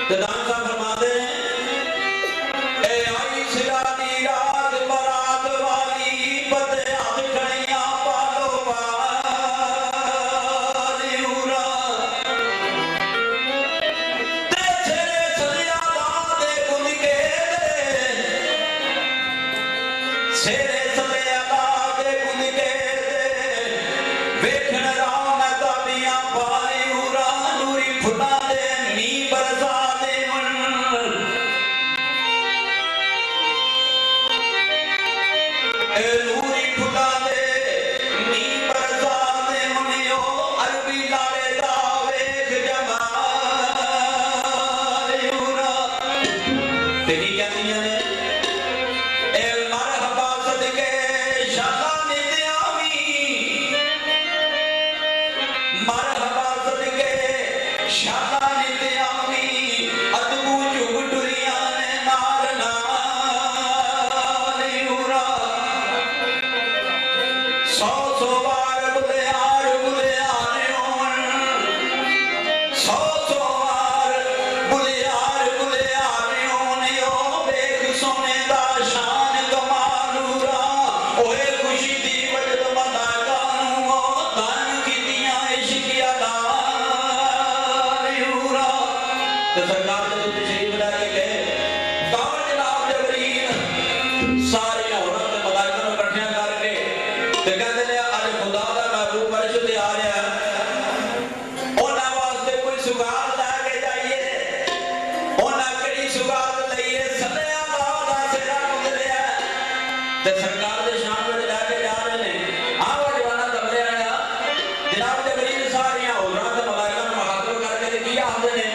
तो दान साहब फरमाते हैं ए आई सिरानी रात बरात वाली बदे हाथ खड़िया पालो वाली उरा ते छेड़े सलिया दे गुन के छेड़े सलिया दे गुन के वेखण राम ताबियां पाली उरा नूरी फुला दे नी बरसा नूरी फुला दे नी बरसा दे मुनियो अरबी लाड़े दा वेख जमाल उरा ते की कहंदियां ने ए मरहबा सदके शाला नित्यामी मरहबा सदके शाला नित्यामी अदबू जुग टुरिया ने नाल नाल उरा सौ सौ बार बुलियार बुलियार सौ सौ बार बुलियार बुलियार वेख सोने दा शान कमालूरा ओए खुशी दी वजद मदा कानू दान कीतियां इश्किया दारूरा ते सरकार दे तशरीफ ला के गए कौन जनाब जबरील सारे औरत ते मलाइका नूं इकट्ठियां करके ते कहंदे ने अज खुदा दा महबूब अर्श ते आ रहा उन्हां वास्ते कोई सुगात लैके जाइए उन्हां केड़ी सुगात लईए सल्लया दा सिरा गुजरिया ते सरकार दे शान विच लैके जा रहे ने आओ जवाना कमरे आया जनाब जबरील सारियां औरतां ते मलाइका नूं मुखातब करके ते की आखदे ने